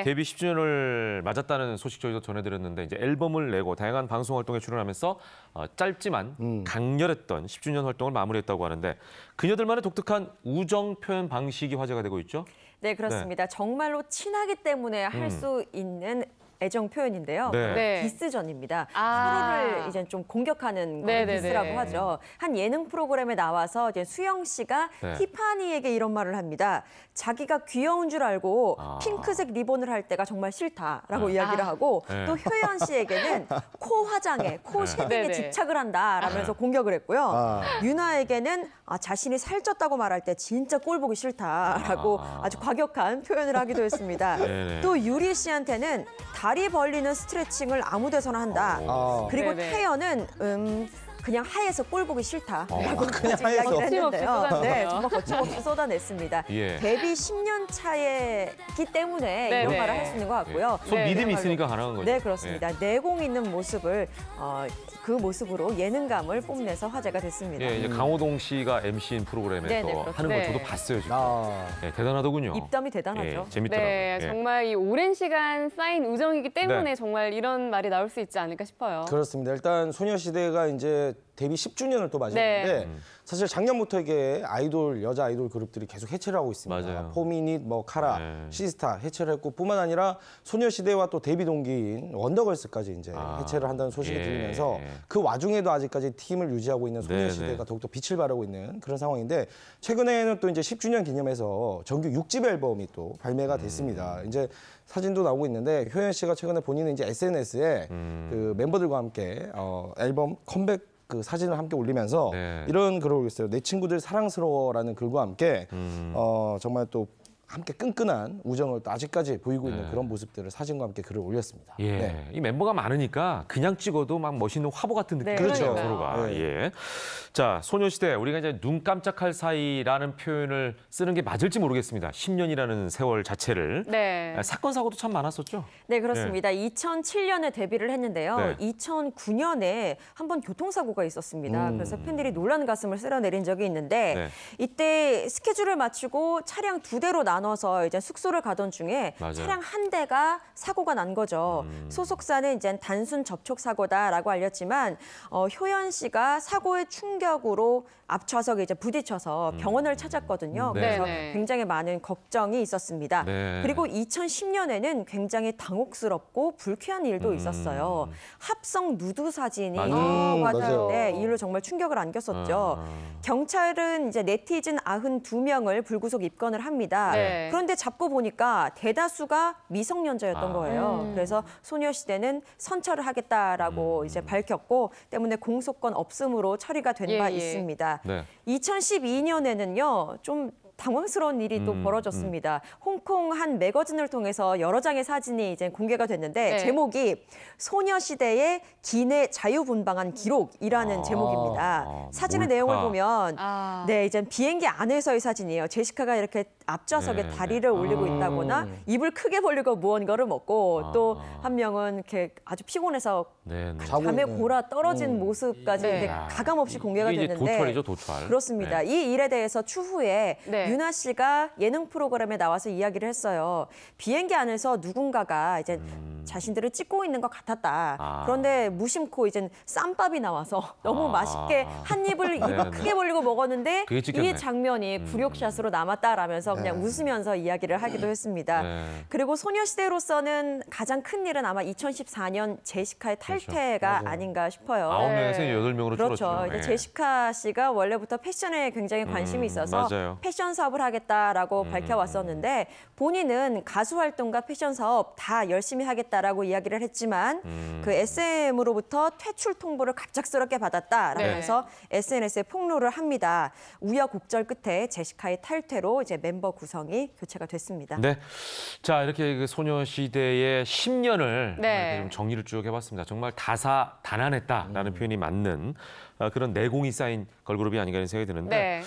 데뷔 10주년을 맞았다는 소식 저희도 전해드렸는데 이제 앨범을 내고 다양한 방송 활동에 출연하면서 짧지만 강렬했던 10주년 활동을 마무리했다고 하는데 그녀들만의 독특한 우정 표현 방식이 화제가 되고 있죠? 네, 그렇습니다. 정말로 친하기 때문에 할 수 있는 애정 표현인데요. 네. 디스전입니다. 서로를 이제 좀 공격하는 디스라고 하죠. 한 예능 프로그램에 나와서 이제 수영 씨가 티파니에게 이런 말을 합니다. 자기가 귀여운 줄 알고 핑크색 리본을 할 때가 정말 싫다라고 이야기를 하고 또 효연 씨에게는 코 화장에, 코 쉐딩에 집착을 한다라면서 공격을 했고요. 유나에게는 자신이 살쪘다고 말할 때 진짜 꼴 보기 싫다라고 아주 과격한 표현을 하기도 했습니다. 또 유리 씨한테는 다리 벌리는 스트레칭을 아무 데서나 한다. 그리고 태연은 그냥 하에서 꼴 보기 싫다라고 이야기를 했는데요. 네, 정말 거침없이 쏟아냈습니다. 데뷔 10년 차이기 때문에 이런 말을 할 수 있는 것 같고요. 손 믿음이 있으니까 가능한 거죠. 네, 그렇습니다. 내공 있는 모습을 그 모습으로 예능감을 뽐내서 화제가 됐습니다. 이제 강호동 씨가 MC인 프로그램에서 하는 걸 저도 봤어요, 지금. 대단하더군요. 입담이 대단하죠. 재밌더라고요. 네, 정말 이 오랜 시간 쌓인 우정이기 때문에 정말 이런 말이 나올 수 있지 않을까 싶어요. 그렇습니다. 일단 소녀시대가 이제 데뷔 10주년을 또 맞이했는데 사실 작년부터 이게 여자 아이돌 그룹들이 계속 해체를 하고 있습니다. 맞아요. 포미닛, 카라, 시스타 해체를 했고 뿐만 아니라 소녀시대와 또 데뷔 동기인 원더걸스까지 이제 해체를 한다는 소식이 들리면서 그 와중에도 아직까지 팀을 유지하고 있는 소녀시대가 더욱더 빛을 발하고 있는 그런 상황인데 최근에는 또 이제 10주년 기념해서 정규 6집 앨범이 또 발매가 됐습니다. 이제 사진도 나오고 있는데 효연 씨가 최근에 본인은 이제 SNS에 그 멤버들과 함께 앨범 컴백 그 사진을 함께 올리면서 이런 글을 올렸어요. 내 친구들 사랑스러워라는 글과 함께 정말 또 함께 끈끈한 우정을 또 아직까지 보이고 있는 그런 모습들을 사진과 함께 글을 올렸습니다. 이 멤버가 많으니까 그냥 찍어도 막 멋있는 화보 같은 느낌이 그렇죠. 서로가. 자, 소녀시대 우리가 이제 눈 깜짝할 사이라는 표현을 쓰는 게 맞을지 모르겠습니다. 10년이라는 세월 자체를. 사건 사고도 참 많았었죠. 네, 그렇습니다. 2007년에 데뷔를 했는데요. 2009년에 한번 교통사고가 있었습니다. 그래서 팬들이 놀라는 가슴을 쓸어내린 적이 있는데 이때 스케줄을 마치고 차량 2대로 나눠서 이제 숙소를 가던 중에 차량 한 대가 사고가 난 거죠. 소속사는 이제 단순 접촉 사고다라고 알렸지만 효연 씨가 사고의 충격으로 앞좌석에 이제 부딪혀서 병원을 찾았거든요. 그래서 굉장히 많은 걱정이 있었습니다. 그리고 2010년에는 굉장히 당혹스럽고 불쾌한 일도 있었어요. 합성 누드 사진이 화가 되는데 이 일로 정말 충격을 안겼었죠. 경찰은 이제 네티즌 92명을 불구속 입건을 합니다. 그런데 잡고 보니까 대다수가 미성년자였던 거예요. 그래서 소녀시대는 선처를 하겠다라고 이제 밝혔고 때문에 공소권 없음으로 처리가 된 바 있습니다. 2012년에는요, 좀 당황스러운 일이 또 벌어졌습니다. 홍콩 한 매거진을 통해서 여러 장의 사진이 이제 공개가 됐는데 제목이 소녀시대의 기내 자유분방한 기록이라는 제목입니다. 사진의 내용을 보면 이제 비행기 안에서의 사진이에요. 제시카가 이렇게 앞좌석에 다리를 올리고 있다거나 입을 크게 벌리고 무언가를 먹고 또 한 명은 이렇게 아주 피곤해서 잠에 골아 떨어진 모습까지 이렇게 가감없이 공개가 됐는데 도철이죠, 도철. 그렇습니다. 이 일에 대해서 추후에 유나 씨가 예능 프로그램에 나와서 이야기를 했어요. 비행기 안에서 누군가가 이제 자신들을 찍고 있는 것 같았다. 그런데 무심코 이제 쌈밥이 나와서 너무 맛있게 한 입을 크게 벌리고 먹었는데 이 장면이 굴욕샷으로 남았다라면서 그냥 웃으면서 이야기를 하기도 했습니다. 그리고 소녀시대로서는 가장 큰 일은 아마 2014년 제시카의 탈퇴가 아닌가 싶어요. 9명에서 8명으로 줄었죠. 그렇죠. 제시카 씨가 원래부터 패션에 굉장히 관심이 있어서 패션 사업을 하겠다라고 밝혀왔었는데 본인은 가수 활동과 패션 사업 다 열심히 하겠다라고 이야기를 했지만 그 SM으로부터 퇴출 통보를 갑작스럽게 받았다라면서 SNS에 폭로를 합니다. 우여곡절 끝에 제시카의 탈퇴로 이제 멤버 구성이 교체가 됐습니다. 자, 이렇게 그 소녀시대의 10년을 좀 정리를 쭉 해봤습니다. 정말 다사다난했다라는 표현이 맞는 그런 내공이 쌓인 걸그룹이 아닌가 하는 생각이 드는데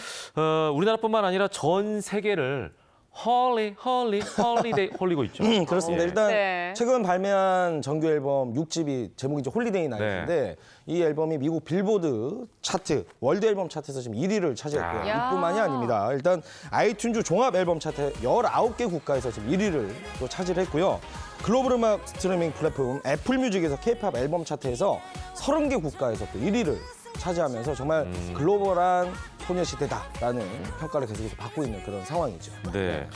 우리나라뿐만 아니라 전 세계를 홀리데이 홀리고 있죠. 그렇습니다. 예. 일단 네. 최근 발매한 정규 앨범 6집이 제목이 이제 홀리데이 나이트인데 이 앨범이 미국 빌보드 차트 월드 앨범 차트에서 지금 1위를 차지했고요. 야. 이뿐만이 아닙니다. 일단 아이튠즈 종합 앨범 차트 19개 국가에서 지금 1위를 또 차지를 했고요. 글로벌 음악 스트리밍 플랫폼 애플 뮤직에서 K-팝 앨범 차트에서 30개 국가에서 또 1위를 차지하면서 정말 글로벌한 소녀시대다라는 평가를 계속해서 받고 있는 그런 상황이죠. 네.